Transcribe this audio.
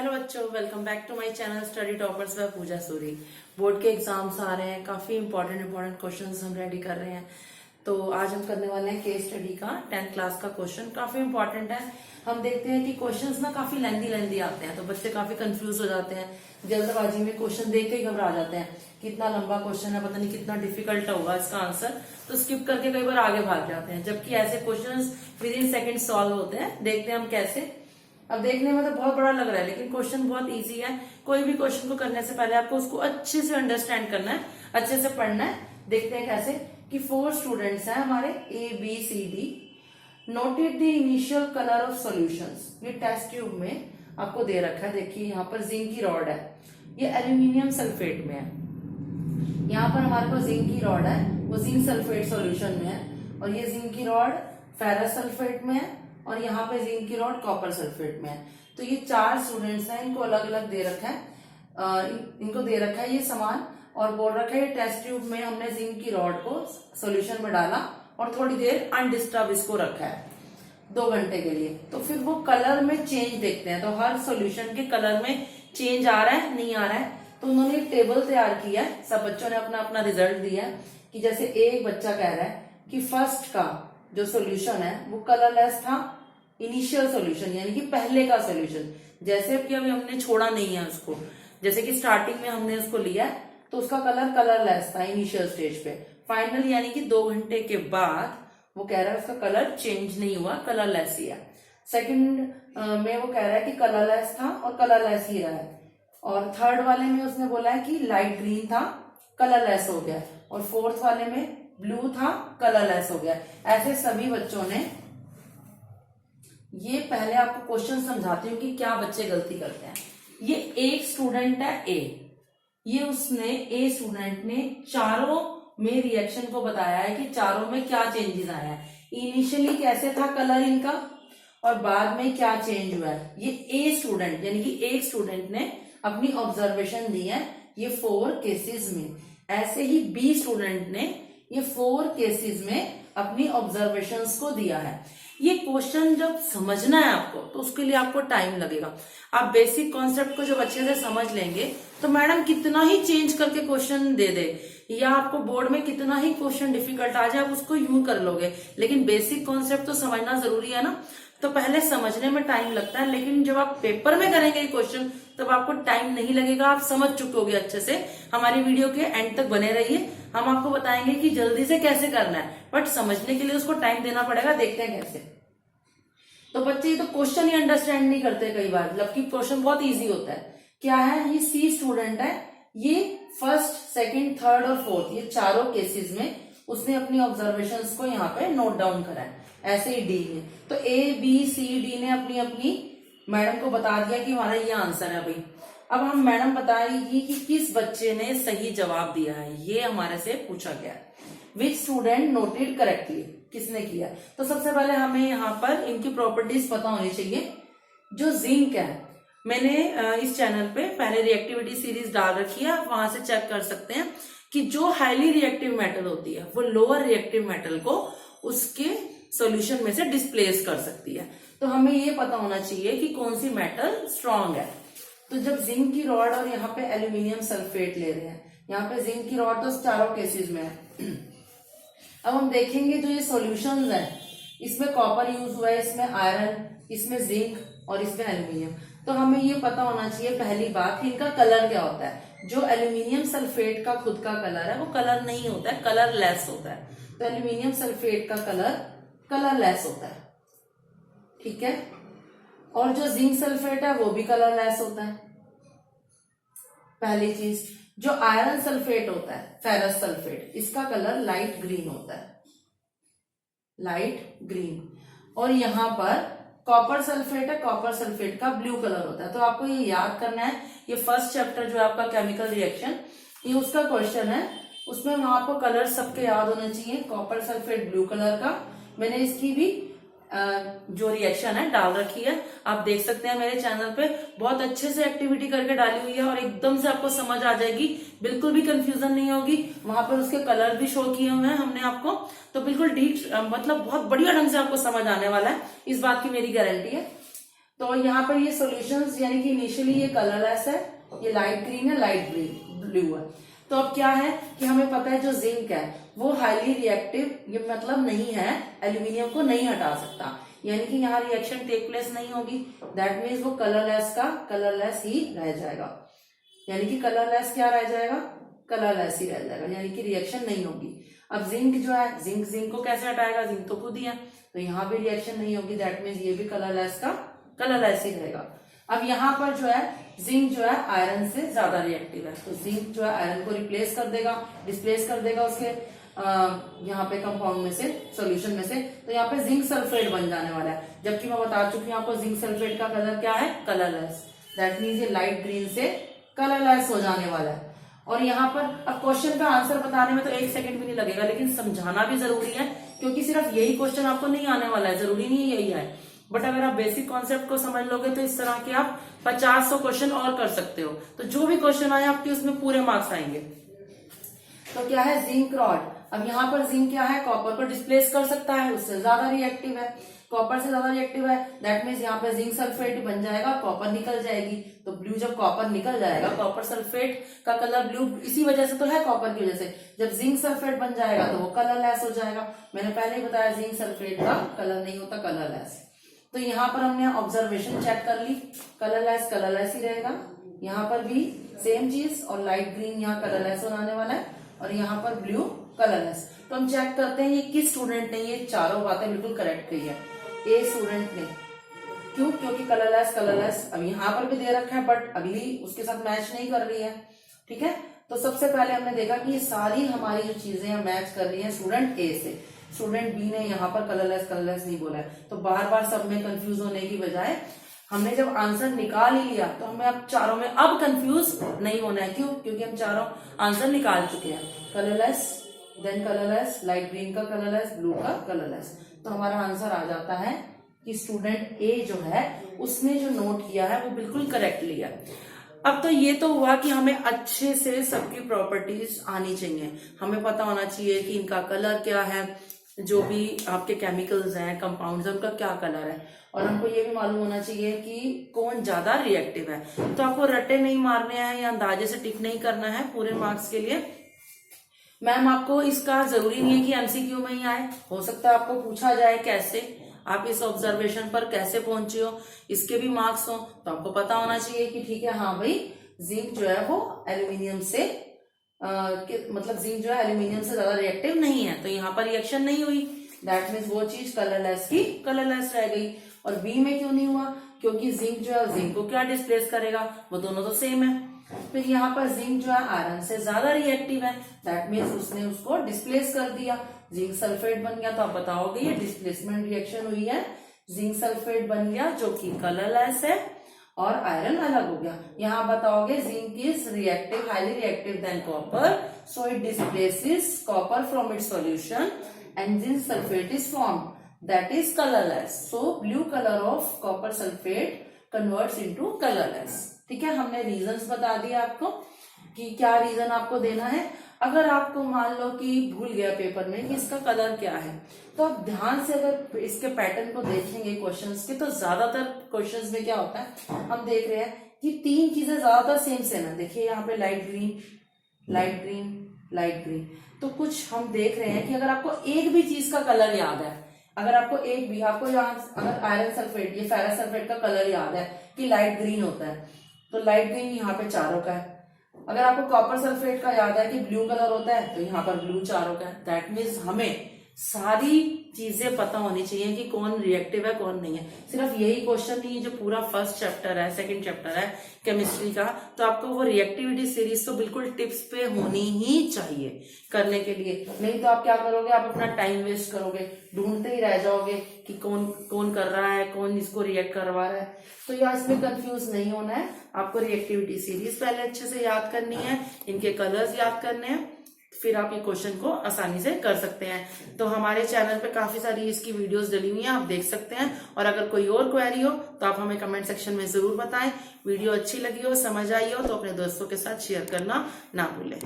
Hello बच्चों, welcome back to my channel study toppers by Pooja Suri. Board के exams आ रहे हैं, काफी इंपॉर्टेंट क्वेश्चंस हम रेडी कर रहे हैं। तो आज हम करने वाले हैं केस स्टडी का 10th क्लास का क्वेश्चन। काफी इंपॉर्टेंट है। हम देखते हैं कि क्वेश्चंस ना काफी लेंदी आते हैं, तो बच्चे काफी कंफ्यूज हो जाते हैं, जल्दबाजी में क्वेश्चन देख के ही घबरा जाते हैं। कितना लंबा क्वेश्चन है, पता नहीं कितना डिफिकल्ट होगा इसका आंसर, तो स्किप करके कई बार आगे भाग जाते हैं। जबकि ऐसे question with in second solve होते हैं। देखते हैं हम कैसे। अब देखने में तो बहुत बड़ा लग रहा है, लेकिन क्वेश्चन बहुत इजी है। कोई भी क्वेश्चन को करने से पहले आपको उसको अच्छे से अंडरस्टैंड करना है, अच्छे से पढ़ना है। देखते हैं कैसे। कि 4 स्टूडेंट्स हैं हमारे ABCD। Noted the initial colour of solutions. ये टेस्ट ट्यूब में आपको दे रखा है। देखिए यहाँ पर जिंक की रॉड है, ये एल्यूमिनियम सल्फेट में है। यहाँ पर हमारे पास जिंक की रॉड है, वो जिंक सल्फेट सॉल्यूशन में है। और ये जिंक की रॉड फेरस सल्फेट में है, और यहाँ पे जिंक की रॉड कॉपर सल्फेट में है। तो ये 4 स्टूडेंट्स हैं, इनको अलग अलग दे रखा है। इनको दे रखा है ये सामान, और बोल रखा है टेस्ट ट्यूब में हमने जिंक की रॉड को सॉल्यूशन में डाला और थोड़ी देर अनडिस्टर्ब इसको रखा है 2 घंटे के लिए। तो फिर वो कलर में चेंज देखते हैं, तो हर सॉल्यूशन के कलर में चेंज आ रहा है, नहीं आ रहा है। तो उन्होंने एक टेबल तैयार किया है। सब बच्चों ने अपना अपना रिजल्ट दिया है। कि जैसे एक बच्चा कह रहा है कि फर्स्ट का जो सॉल्यूशन है वो कलरलेस था, इनिशियल सॉल्यूशन यानी कि पहले का सॉल्यूशन। जैसे कि अभी हमने छोड़ा नहीं है उसको, जैसे कि स्टार्टिंग में हमने उसको लिया तो उसका कलर कलरलेस था इनिशियल स्टेज पे। फाइनल यानी कि 2 घंटे के बाद वो कह रहा है उसका कलर चेंज नहीं हुआ, कलरलेस ही है। सेकंड में वो कह रहा है कि कलरलेस था और कलरलेस ही रहा है। और थर्ड वाले में उसने बोला है कि लाइट ग्रीन था, कलरलेस हो गया। और फोर्थ वाले में ब्लू था, कलरलेस हो गया। ऐसे सभी बच्चों ने, ये पहले आपको क्वेश्चन समझाती हूँ कि क्या बच्चे गलती करते हैं। ये एक स्टूडेंट है A, ये उसने A स्टूडेंट ने चारों में रिएक्शन को बताया है कि चारों में क्या चेंजेस आया है। इनिशियली कैसे था कलर इनका, और बाद में क्या चेंज हुआ है। ये A स्टूडेंट यानी कि एक स्टूडेंट ने अपनी ऑब्जर्वेशन दी है ये 4 केसेस में। ऐसे ही B स्टूडेंट ने ये 4 केसेस में अपनी ऑब्जर्वेशंस को दिया है। ये क्वेश्चन जब समझना है आपको, तो उसके लिए आपको टाइम लगेगा। आप बेसिक कॉन्सेप्ट को जब अच्छे से समझ लेंगे तो मैडम कितना ही चेंज करके क्वेश्चन दे दे, या आपको बोर्ड में कितना ही क्वेश्चन डिफिकल्ट आ जाए, आप उसको यूं कर लोगे। लेकिन बेसिक कॉन्सेप्ट तो समझना जरूरी है ना। तो पहले समझने में टाइम लगता है, लेकिन जब आप पेपर में करेंगे ये क्वेश्चन तब आपको टाइम नहीं लगेगा, आप समझ चुके होगे अच्छे से। हमारी वीडियो के एंड तक बने रहिए, हम आपको बताएंगे कि जल्दी से कैसे करना है, बट समझने के लिए उसको टाइम देना पड़ेगा। देखते हैं कैसे। तो बच्चे ये तो क्वेश्चन ही अंडरस्टैंड नहीं करते कई बार, जबकि क्वेश्चन बहुत इजी होता है। क्या है, ये C स्टूडेंट है, ये फर्स्ट, सेकंड, थर्ड और फोर्थ, ये चारों केसेस में उसने अपनी ऑब्जर्वेशंस को यहाँ पे नोट डाउन करा है। ऐसे ही D ने, तो ABCD ने अपनी अपनी मैडम को बता दिया कि हमारा ये आंसर है भाई। अब हम मैडम बताएगी कि किस बच्चे ने सही जवाब दिया है, ये हमारे से पूछा गया है। विच स्टूडेंट नोटेड करेक्टली, किसने किया। तो सबसे पहले हमें यहाँ पर इनकी प्रॉपर्टीज पता होनी चाहिए। जो जिंक है, मैंने इस चैनल पे पहले रिएक्टिविटी सीरीज डाल रखी है, आप वहां से चेक कर सकते हैं कि जो हाईली रिएक्टिव मेटल होती है वो लोअर रिएक्टिव मेटल को उसके सॉल्यूशन में से डिस्प्लेस कर सकती है। तो हमें ये पता होना चाहिए कि कौन सी मेटल स्ट्रांग है। तो जब जिंक की रॉड और यहाँ पे एल्यूमिनियम सल्फेट ले रहे हैं, यहाँ पे जिंक की रॉड तो चारों केसेस में है। अब हम देखेंगे जो ये सॉल्यूशंस है, इसमें कॉपर यूज हुआ है, इसमें आयरन, इसमें जिंक और इसमें एल्यूमिनियम। तो हमें ये पता होना चाहिए पहली बात कि इनका कलर क्या होता है। जो एल्यूमिनियम सल्फेट का खुद का कलर है वो कलर नहीं होता है, कलरलेस होता है। तो एल्यूमिनियम सल्फेट का कलर कलरलेस होता है, ठीक है। और जो जिंक सल्फेट है वो भी कलरलेस होता है, पहली चीज। जो आयरन सल्फेट होता है, फेरस सल्फेट, इसका कलर लाइट ग्रीन होता है, लाइट ग्रीन। और यहाँ पर कॉपर सल्फेट है, कॉपर सल्फेट का ब्लू कलर होता है। तो आपको ये याद करना है, ये फर्स्ट चैप्टर जो है आपका केमिकल रिएक्शन, ये उसका क्वेश्चन है। उसमें वहां आपको कलर सबके याद होने चाहिए। कॉपर सल्फेट ब्लू कलर का, मैंने इसकी भी जो रिएक्शन है डाल रखी है, आप देख सकते हैं मेरे चैनल पे। बहुत अच्छे से एक्टिविटी करके डाली हुई है और एकदम से आपको समझ आ जाएगी, बिल्कुल भी कंफ्यूजन नहीं होगी। वहां पर उसके कलर भी शो किए हुए हैं हमने आपको, तो बिल्कुल ठीक, मतलब बहुत बढ़िया ढंग से आपको समझ आने वाला है, इस बात की मेरी गारंटी है। तो यहाँ पर ये सॉल्यूशंस यानी कि इनिशियली ये कलरलेस है, ये लाइट ग्रीन है, लाइट ब्लू है। तो अब क्या है कि हमें पता है जो जिंक है वो हाईली रिएक्टिव, ये मतलब नहीं है, एल्यूमिनियम को नहीं हटा सकता, यानी कि यहाँ रिएक्शन टेक प्लेस नहीं होगी। दैट मीन्स वो कलरलेस का कलरलेस ही रह जाएगा, यानी कि कलरलेस क्या रह जाएगा, कलरलेस ही रह जाएगा, यानी कि रिएक्शन नहीं होगी। अब जिंक जो है, जिंक को कैसे हटाएगा, जिंक तो खुद ही है, तो यहाँ भी रिएक्शन नहीं होगी। दैट मीन्स ये भी कलरलेस का कलरलेस ही रहेगा। अब यहाँ पर जो है जिंक जो है आयरन से ज्यादा रिएक्टिव है, तो जिंक जो है आयरन को रिप्लेस कर देगा, डिस्प्लेस कर देगा उसके यहाँ पे कंपाउंड में से, सॉल्यूशन में से। तो यहाँ पे जिंक सल्फेट बन जाने वाला है, जबकि मैं बता चुकी हूँ आपको जिंक सल्फेट का कलर क्या है, कलरलेस। दैट मीन्स ये लाइट ग्रीन से कलरलेस हो जाने वाला है। और यहाँ पर अब क्वेश्चन का आंसर बताने में तो 1 सेकंड भी नहीं लगेगा, लेकिन समझाना भी जरूरी है, क्योंकि सिर्फ यही क्वेश्चन आपको नहीं आने वाला है, जरूरी नहीं यही है। बट अगर आप बेसिक कॉन्सेप्ट को समझ लोगे तो इस तरह के आप 50-100 क्वेश्चन और कर सकते हो। तो जो भी क्वेश्चन आए आपके उसमें पूरे मार्क्स आएंगे। तो क्या है, जिंक रॉड। अब यहाँ पर जिंक क्या है, कॉपर को डिस्प्लेस कर सकता है, उससे ज्यादा रिएक्टिव है, कॉपर से ज्यादा रिएक्टिव है। दैट मीन्स यहाँ पे जिंक सल्फेट बन जाएगा, कॉपर निकल जाएगी। तो ब्लू जब कॉपर निकल जाएगा, कॉपर सल्फेट का कलर ब्लू इसी वजह से तो है, कॉपर की वजह से। जब जिंक सल्फेट बन जाएगा तो वो कलरलेस हो जाएगा। मैंने पहले ही बताया जिंक सल्फेट का कलर नहीं होता, कलरलेस। तो यहाँ पर हमने ऑब्जर्वेशन चेक कर ली, कलरलेस ही रहेगा। यहाँ पर भी सेम चीज, और लाइट ग्रीन यहाँ कलरलेस होने वाला है, और यहाँ पर ब्लू कलरलेस। तो हम चेक करते हैं ये किस स्टूडेंट ने ये चारों बातें बिल्कुल करेक्ट कही है। ए स्टूडेंट ने, क्यों, क्योंकि कलरलेस अब यहाँ पर भी दे रखा है, बट अगली उसके साथ मैच नहीं कर रही है। ठीक है, तो सबसे पहले हमने देखा कि ये सारी हमारी जो चीजें हैं मैच कर रही है स्टूडेंट ए से। स्टूडेंट बी ने यहाँ पर कलरलेस नहीं बोला है, तो बार बार सब में कंफ्यूज होने की बजाय हमने जब आंसर निकाल ही लिया तो हमें अब चारों में अब कंफ्यूज नहीं होना है। क्यों, क्योंकि हम चारों आंसर निकाल चुके हैं, colourless, then colourless, light green का कलरलेस, ब्लू का कलरलेस। तो हमारा आंसर आ जाता है कि स्टूडेंट ए जो है उसने जो नोट किया है वो बिल्कुल करेक्ट लिया। अब तो ये तो हुआ कि हमें अच्छे से सबकी प्रॉपर्टीज आनी चाहिए, हमें पता होना चाहिए कि इनका कलर क्या है, जो भी आपके केमिकल्स हैं, कंपाउंड्स हैं, उनका क्या कलर है, और हमको ये भी मालूम होना चाहिए कि कौन ज्यादा रिएक्टिव है। तो आपको रट्टे नहीं मारने हैं या अंदाजे से टिक नहीं करना है पूरे मार्क्स के लिए। मैम आपको इसका जरूरी नहीं है कि एमसीक्यू में ही आए, हो सकता है आपको पूछा जाए कैसे आप इस ऑब्जर्वेशन पर कैसे पहुंचे हो, इसके भी मार्क्स हो। तो आपको पता होना चाहिए कि ठीक है, हाँ भाई जिंक जो है वो एल्यूमिनियम से मतलब जिंक जो है एल्यूमिनियम से ज्यादा रिएक्टिव नहीं है, तो यहाँ पर रिएक्शन नहीं हुई। दैट मीन्स वो चीज कलरलेस की कलरलेस रह गई। और बी में क्यों नहीं हुआ, क्योंकि जिंक जो है जिंक को क्या डिस्प्लेस करेगा, वो दोनों तो सेम है। फिर यहाँ पर जिंक जो है आयरन से ज्यादा रिएक्टिव है, दैट मीन्स उसने उसको डिस्प्लेस कर दिया, जिंक सल्फेट बन गया। तो आप बताओगे ये डिस्प्लेसमेंट रिएक्शन हुई है, जिंक सल्फेट बन गया जो कि कलरलेस है, और आयरन अलग हो गया। यहाँ बताओगे zinc is reactive, highly reactive than copper, so it displaces copper from its solution and zinc sulphate is formed, that is colourless. So blue colour of copper sulphate converts into colourless. ठीक है, हमने reasons बता दिया आपको कि क्या reason आपको देना है। अगर आपको मान लो कि भूल गया पेपर में कि इसका कलर क्या है, तो आप ध्यान से अगर इसके पैटर्न को देखेंगे क्वेश्चंस के, तो ज्यादातर क्वेश्चंस में क्या होता है, हम देख रहे हैं कि 3 चीजें ज्यादातर सेम है। देखिए यहाँ पे light green, light green, light green. तो कुछ हम देख रहे हैं कि अगर आपको एक भी चीज का कलर याद है, अगर आपको एक भी, आपको यहाँ अगर आयरन सल्फेट, ये फेरस सल्फेट का कलर याद है कि लाइट ग्रीन होता है, तो लाइट ग्रीन यहाँ पे चारों का है। अगर आपको कॉपर सल्फेट का याद है कि ब्लू कलर होता है, तो यहाँ पर ब्लू चारों का है। दैट मीन्स हमें सारी चीजें पता होनी चाहिए कि कौन रिएक्टिव है कौन नहीं है। सिर्फ यही क्वेश्चन नहीं है, जो पूरा फर्स्ट चैप्टर है, सेकंड चैप्टर है केमिस्ट्री का, तो आपको वो रिएक्टिविटी सीरीज तो बिल्कुल टिप्स पे होनी ही चाहिए करने के लिए। नहीं तो आप क्या करोगे, आप अपना टाइम वेस्ट करोगे, ढूंढते ही रह जाओगे कि कौन कौन कर रहा है, कौन इसको रिएक्ट करवा रहा है। तो यहाँ इसमें कंफ्यूज नहीं होना है, आपको रिएक्टिविटी सीरीज पहले अच्छे से याद करनी है, इनके कलर्स याद करने हैं, फिर आप ये क्वेश्चन को आसानी से कर सकते हैं। तो हमारे चैनल पे काफी सारी इसकी वीडियोस डली हुई हैं, आप देख सकते हैं। और अगर कोई और क्वेरी हो तो आप हमें कमेंट सेक्शन में जरूर बताएं। वीडियो अच्छी लगी हो, समझ आई हो तो अपने दोस्तों के साथ शेयर करना ना भूलें।